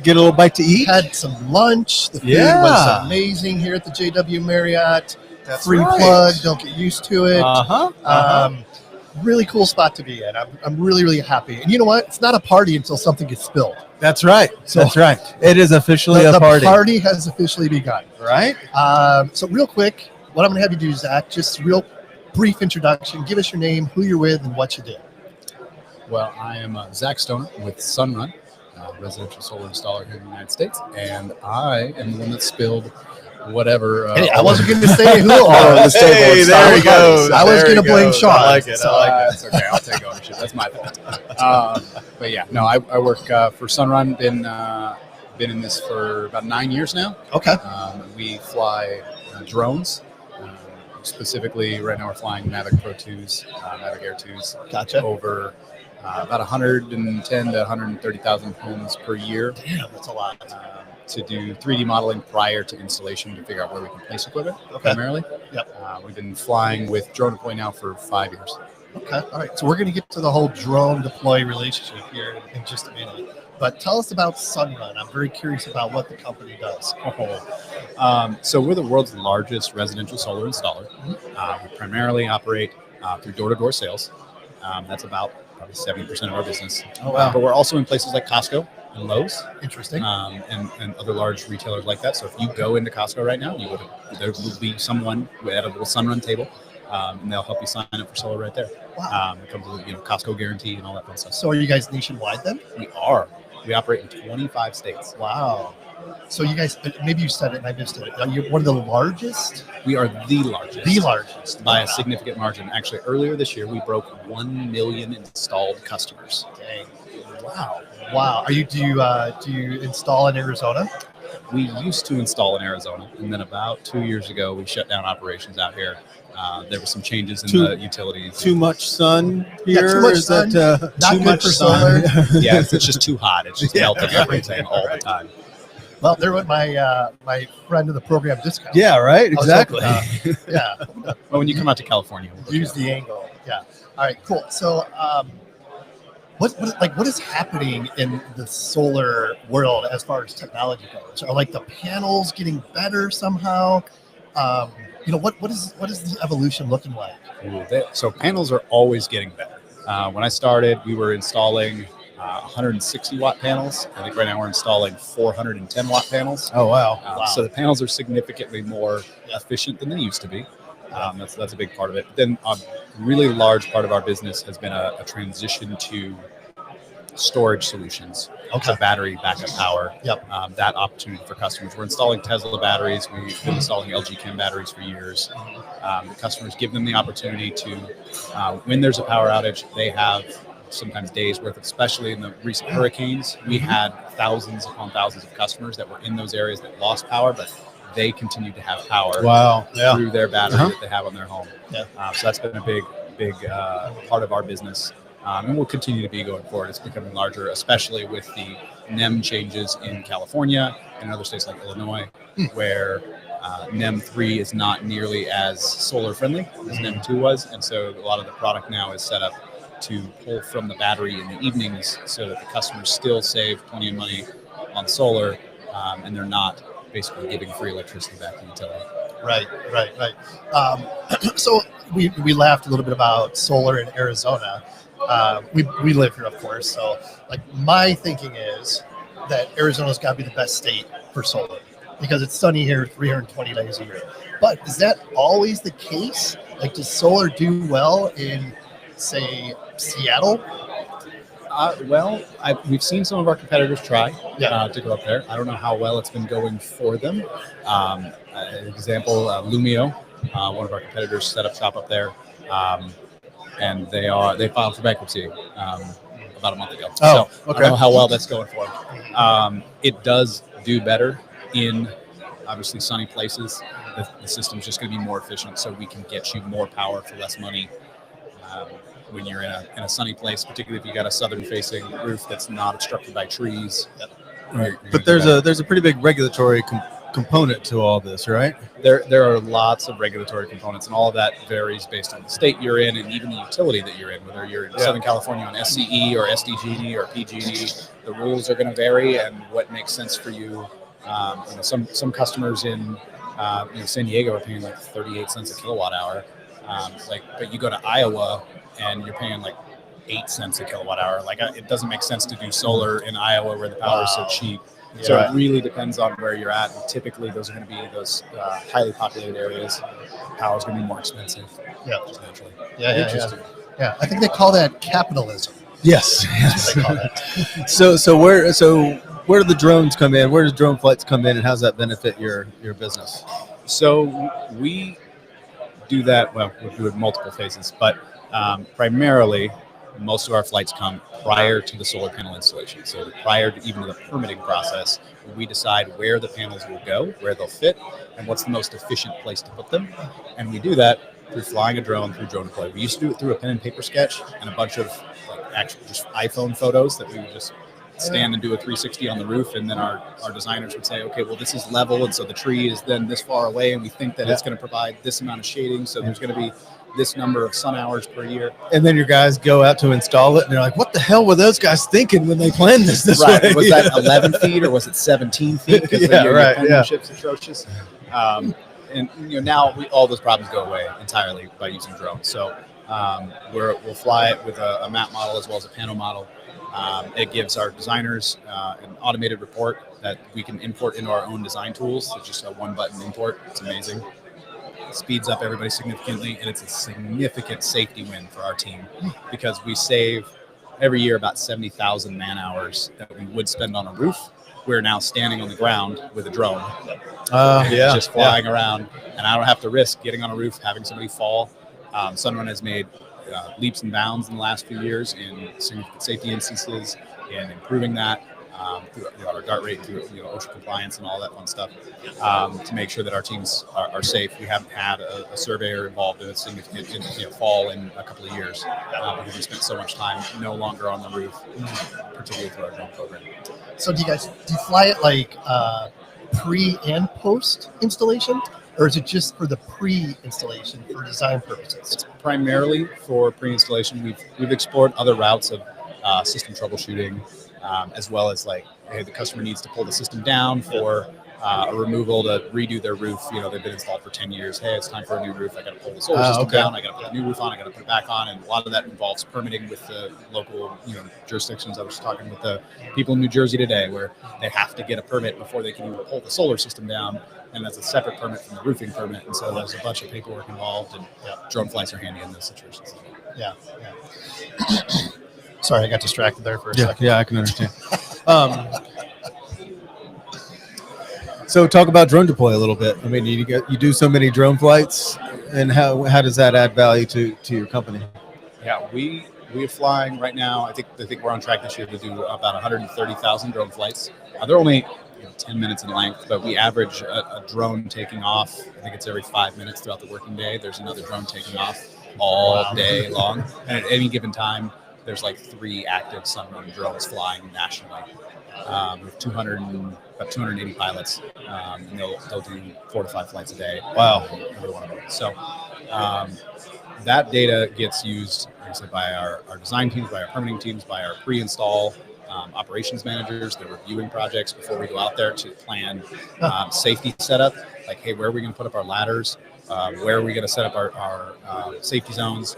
get a little bite to eat. Had some lunch. The food was amazing here at the JW Marriott. That's free right. plug. Don't get used to it. Uh-huh. Really cool spot to be in. I'm really, really happy. And you know what? It's not a party until something gets spilled. That's right. So That's right. It is officially a party. The party has officially begun. Right? So real quick, what I'm going to have you do, Zach, just real brief introduction. Give us your name, who you're with, and what you do. Well, I am Zach Stoner with Sunrun, residential solar installer here in the United States, and I am the one that spilled whatever. Hey, I wasn't going to say who. Hey, there he goes. I was going to blame Sean. I like it. I like it. It's okay. I'll take ownership. That's my fault. But yeah, no, I work for Sunrun. Been in this for about 9 years now. Okay. We fly drones. Specifically, right now we're flying Mavic Pro 2s, Mavic Air 2s. Gotcha. Over about 110 to 130,000 homes per year. Damn, that's a lot. To do 3D modeling prior to installation to figure out where we can place equipment primarily. Yep. We've been flying with Drone Deploy now for 5 years. Okay. All right. So we're going to get to the whole drone deploy relationship here in just a minute. But tell us about Sunrun. I'm very curious about what the company does. So we're the world's largest residential solar installer. We primarily operate through door-to-door sales. That's about probably 70% of our business. Oh, wow. But we're also in places like Costco and Lowe's. Interesting. And other large retailers like that. So if you go into Costco right now, there will be someone at a little Sunrun table, and they'll help you sign up for solar right there. Wow. It comes with Costco guarantee and all that fun stuff. So are you guys nationwide then? We are. We operate in 25 states. Wow. So you guys, maybe you said it and I missed it. Are you one of the largest? We are the largest. The largest. By a significant margin. Actually, earlier this year, we broke 1 million installed customers. Dang. Wow. Wow. Do you install in Arizona? We used to install in Arizona, and then about 2 years ago, we shut down operations out here. There were some changes in the utilities. Too much sun here? Too much Is sun. that Not too good much for sun? Yeah, it's just too hot. It's just melting everything all the time. Well, there went my friend of the program discount. Yeah, right. Exactly. Yeah. Well, when you come out to California, we'll Use the angle. Yeah. All right. Cool. So, what is happening in the solar world as far as technology goes? Are the panels getting better somehow? What is the evolution looking like? So panels are always getting better. When I started, we were installing 160 watt panels. I think right now we're installing 410 watt panels. Oh, wow. So the panels are significantly more efficient than they used to be. That's a big part of it. But then a really large part of our business has been a transition to storage solutions. So battery backup power. Yep. That opportunity for customers. We're installing Tesla batteries. We've been installing LG Chem batteries for years. The customers give them the opportunity to, when there's a power outage, they have sometimes days worth, especially in the recent hurricanes. We had thousands upon thousands of customers that were in those areas that lost power, but they continue to have power through their battery that they have on their home. So that's been a big part of our business. And will continue to be going forward. It's becoming larger, especially with the NEM changes in California and other states like Illinois, where NEM 3 is not nearly as solar friendly as NEM 2 was. And so a lot of the product now is set up to pull from the battery in the evenings so that the customers still save plenty of money on solar, and they're not basically giving free electricity back to the utility. Right. So we laughed a little bit about solar in Arizona. We live here, of course. So my thinking is that Arizona's got to be the best state for solar because it's sunny here 320 days a year. But is that always the case? Does solar do well in, say, Seattle? We've seen some of our competitors try to go up there. I don't know how well it's been going for them. Example, Lumio, one of our competitors, set up shop up there. And they filed for bankruptcy about a month ago. So I don't know how well that's going for them. It does do better in obviously sunny places. The system's just going to be more efficient, so we can get you more power for less money when you're in a sunny place, particularly if you got a southern-facing roof that's not obstructed by trees. Right. But there's a pretty big regulatory component to all this, right? There are lots of regulatory components, and all of that varies based on the state you're in and even the utility that you're in. Whether you're in Southern California on SCE or SDG&E or PG&E, the rules are going to vary, and what makes sense for you. Some customers in San Diego are paying like 38 cents a kilowatt hour. But you go to Iowa and you're paying like 8 cents a kilowatt hour. It doesn't make sense to do solar in Iowa where the power is so cheap. Yeah. So it really depends on where you're at. And typically, those are going to be those highly populated areas. Power is going to be more expensive. Yeah. Just naturally. Yeah. I think they call that capitalism. Yes. That's what they call that. So where do the drones come in? Where does drone flights come in, and how does that benefit your business? So we do that. Well, we do it in multiple phases, but primarily, most of our flights come prior to the solar panel installation. So prior to even the permitting process, we decide where the panels will go, where they'll fit, and what's the most efficient place to put them. And we do that through flying a drone through drone deploy. We used to do it through a pen and paper sketch and a bunch of actual just iPhone photos that we would just stand and do a 360 on the roof, and then our designers would say, okay, well, this is level, and so the tree is then this far away, and we think that it's going to provide this amount of shading, so there's going to be this number of sun hours per year. And then your guys go out to install it, and they're like, what the hell were those guys thinking when they planned this Right. way? Was that 11 feet or was it 17 feet? Because your penmanship's atrocious. And now all those problems go away entirely by using drones. So we'll fly it with a map model as well as a panel model. It gives our designers an automated report that we can import into our own design tools. It's just a one-button import. It's amazing. It speeds up everybody significantly, and it's a significant safety win for our team because we save every year about 70,000 man-hours that we would spend on a roof. We're now standing on the ground with a drone, just flying around, and I don't have to risk getting on a roof, having somebody fall. Sunrun has made leaps and bounds in the last few years in significant safety instances and improving that through our DART rate, through OSHA compliance and all that fun stuff to make sure that our teams are safe. We haven't had a surveyor involved in a significant fall in a couple of years because we spent so much time no longer on the roof, particularly through our drone program. So do you fly it like pre and post installation? Or is it just for the pre-installation for design purposes? It's primarily for pre-installation. We've explored other routes of system troubleshooting, as well as hey, the customer needs to pull the system down for a removal to redo their roof. They've been installed for 10 years. Hey, it's time for a new roof. I got to pull the solar system down. I got to put a new roof on. I got to put it back on. And a lot of that involves permitting with the local, jurisdictions. I was talking with the people in New Jersey today, where they have to get a permit before they can even pull the solar system down. And that's a separate permit from the roofing permit. And so there's a bunch of paperwork involved, and drone flights are handy in those situations. Yeah. Sorry, I got distracted there for a second. Yeah, I can understand. So talk about drone deploy a little bit. I mean, you do so many drone flights, and how does that add value to your company? Yeah, we're flying right now. I think we're on track this year to do about 130,000 drone flights. They're only 10 minutes in length, but we average a drone taking off. I think it's every 5 minutes throughout the working day. There's another drone taking off all day long, and at any given time, there's 3 active Sunrun drones flying nationally. We have 280 pilots, and they'll do 4 to 5 flights a day. Wow. Every one of them. So that data gets used, like I said, by our design teams, by our permitting teams, by our pre-install operations managers. They're reviewing projects before we go out there to plan safety setup. Hey, where are we going to put up our ladders? Where are we going to set up our safety zones?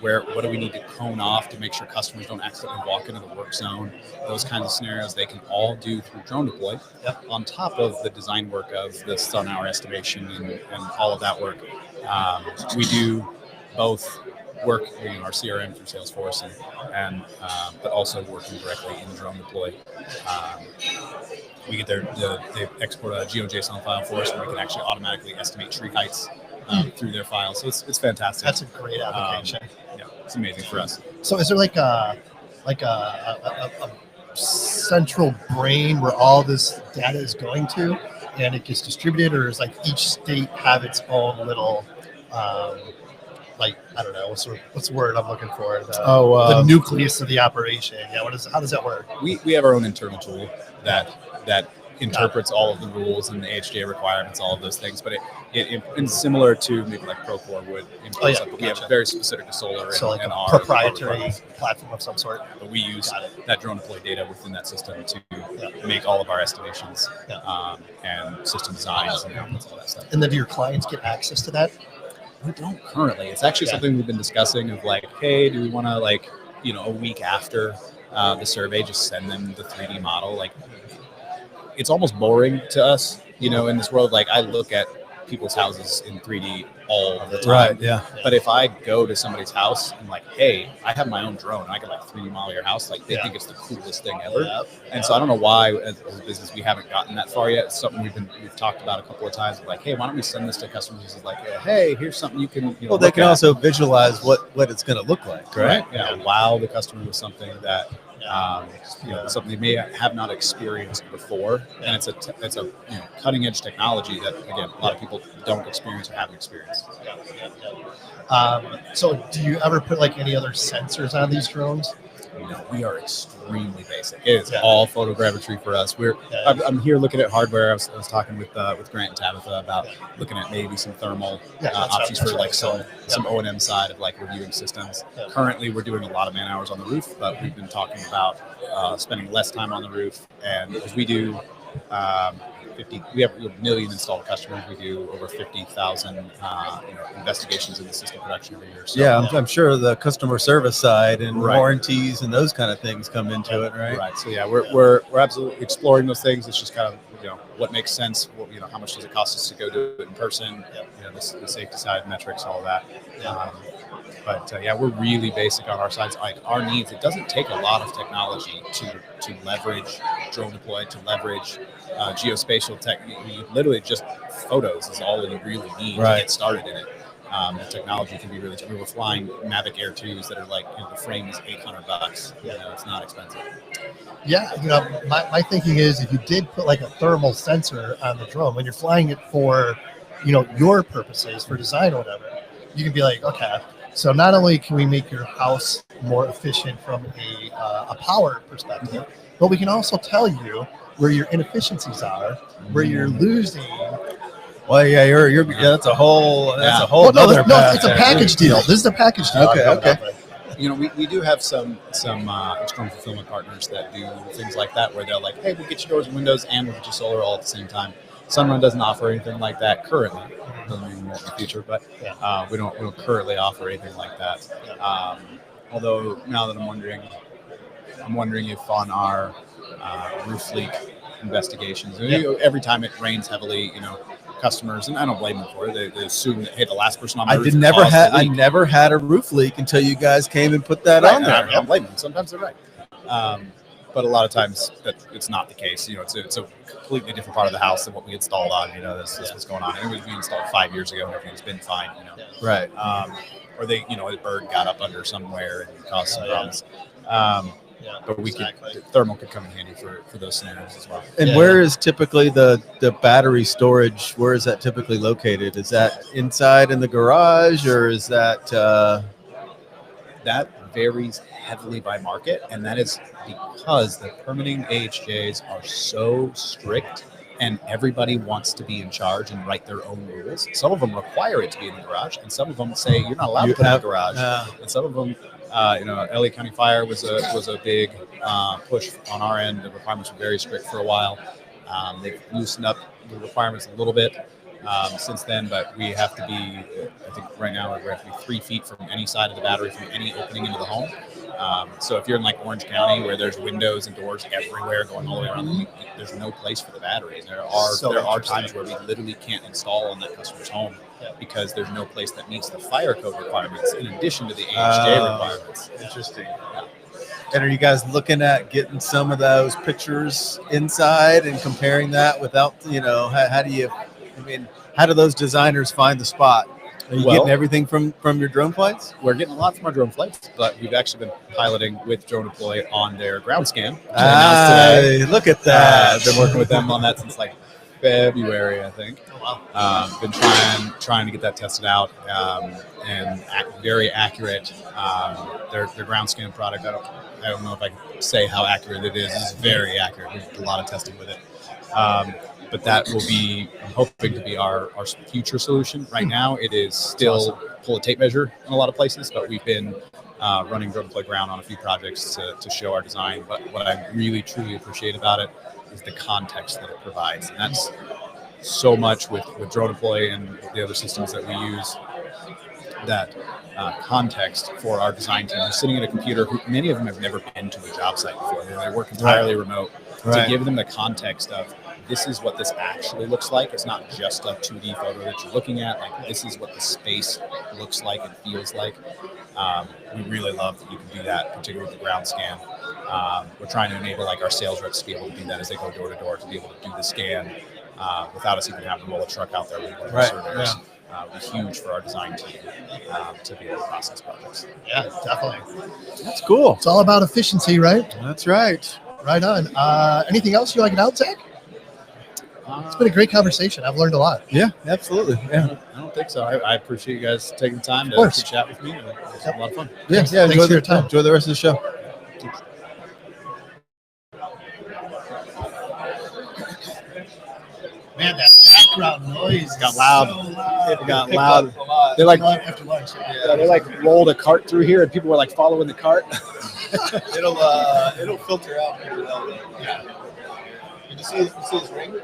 What do we need to cone off to make sure customers don't accidentally walk into the work zone? Those kinds of scenarios they can all do through drone deploy. On top of the design work of the sun hour estimation and all of that work, we do both work our CRM through Salesforce and but also working directly in drone deploy. We get they export a GeoJSON file for us, and we can actually automatically estimate tree heights through their file. So it's fantastic. That's a great application. It's amazing for us. So is there a central brain where all this data is going to, and it gets distributed, or is each state have its own little I don't know what's the word I'm looking for? The nucleus of the operation. Yeah, how does that work? We have our own internal tool that interprets all of the rules and the AHJ requirements, all of those things. But it's similar to maybe like Procore would impose. We have very specific to solar. So and a our proprietary platform of some sort. But we use that drone deploy data within that system to make all of our estimations and system designs and all that stuff. And then do your clients get access to that? We don't currently. It's actually something we've been discussing of like, hey, do we want to a week after the survey, just send them the 3D model? Like, it's almost boring to us, in this world. Like, I look at people's houses in 3D all the time. Right, yeah. But if I go to somebody's house and like, hey, I have my own drone, I can 3D model your house, like they think it's the coolest thing ever. And so I don't know why as a business we haven't gotten that far yet. It's something we've talked about a couple of times. Like, hey, why don't we send this to customers? It's like, hey, here's something you can. Well, they can also visualize what it's going to look like, right? Yeah. Wow the customer with something that. Something they may have not experienced before, and it's a cutting edge technology that again a lot of people don't experience or haven't experienced. So, do you ever put any other sensors on these drones? No, we are extremely basic. It's all photogrammetry for us. I'm here looking at hardware. I was talking with Grant and Tabitha about looking at maybe some thermal options for some O&M side of reviewing systems. Millions. We're doing a lot of man hours on the roof, but we've been talking about spending less time on the roof. And as we do, we have a million installed customers. We do over 50,000 investigations in the system production every year. So, I'm sure the customer service side and warranties and those kind of things come into it, right? Right. So we're absolutely exploring those things. It's just kind of what makes sense. How much does it cost us to go do it in person? The safety side metrics, all of that. But we're really basic on our sides. Our needs. It doesn't take a lot of technology to leverage drone deploy, to leverage geospatial tech. You literally just photos is all you really need to get started in it. The technology can be really. We were flying Mavic Air 2s that are the frame is $800. It's not expensive. Yeah, my thinking is if you did put a thermal sensor on the drone when you're flying it for, your purposes for design or whatever, you can be like, okay. So not only can we make your house more efficient from a power perspective, but we can also tell you where your inefficiencies are, where you're losing. Well, you're that's a whole other path. It's a package deal. This is a package deal. Okay. We do have some external fulfillment partners that do things like that, where they're like, hey, we'll get you doors and windows and we'll get you solar all at the same time. Sunrun doesn't offer anything like that currently. Doesn't mean more in the future, but we don't currently offer anything like that. Although now that I'm wondering if on our roof leak investigations, every time it rains heavily, customers, and I don't blame them for it. They assume that, hey, the last person on my roof I never had a roof leak until you guys came and put that on there. I don't blame them. Sometimes they're right. But a lot of times it's not the case. It's a completely different part of the house than what we installed on. This is what's going on. It was installed 5 years ago and everything's been fine. Right. Or they, a bird got up under somewhere and caused some problems. But thermal could come in handy for those scenarios as well. And where is typically the battery storage? Where is that typically located? Is that inside in the garage, or is that? That varies heavily by market, and that is because the permitting AHJs are so strict, and everybody wants to be in charge and write their own rules. Some of them require it to be in the garage, and some of them say you're not allowed to put it in the garage. And some of them. Elliott County Fire was a big push on our end. The requirements were very strict for a while. They've loosened up the requirements a little bit since then, but we have to be, I think right now we have to be 3 feet from any side of the battery, from any opening into the home. So if you're in Orange County, where there's windows and doors everywhere going all the way around, there's no place for the batteries. There are times where we literally can't install on that customer's home because there's no place that meets the fire code requirements in addition to the AHJ requirements. Interesting. And are you guys looking at getting some of those pictures inside and comparing that without, how do those designers find the spot? Are you getting everything from your drone flights? We're getting a lot from our drone flights, but we've actually been piloting with Drone Deploy on their ground scan. Look at that. I've been working with them on that since February, I think. Oh, wow. Been trying to get that tested out, and very accurate. Their ground scan product. I don't know if I can say how accurate it is. It's very accurate. We did a lot of testing with it. But that will be, I'm hoping to be our future solution. Right now, it is still pull a tape measure in a lot of places, but we've been running drone deploy ground on a few projects to show our design. But what I really, truly appreciate about it is the context that it provides. And that's so much with drone deploy and the other systems that we use, that context for our design team. They're sitting at a computer, many of them have never been to a job site before. They work entirely remote. Right. To give them the context of, this is what this actually looks like. It's not just a 2D photo that you're looking at. Like, this is what the space looks like and feels like. We really love that you can do that, particularly with the ground scan. We're trying to enable like our sales reps to be able to do that as they go door to door, to be able to do the scan without us even having to roll a truck out there. Right. Surveys. Was huge for our design team to be able to process projects. Yeah, definitely. That's cool. It's all about efficiency, right? That's right. Right on. Anything else you like to add, Zach? It's been a great conversation. I've learned a lot. Yeah, absolutely. Yeah. I don't think so. I appreciate you guys taking the time to chat with me. It was a lot of fun. Yeah. Thanks for your time. Enjoy the rest of the show. Man, that background noise Got loud. So loud. It got Picked loud. up a lot. They're like- after lunch. Yeah, they like rolled a cart through here, and people were like following the cart. It'll filter out here. Yeah. Did you see his ring?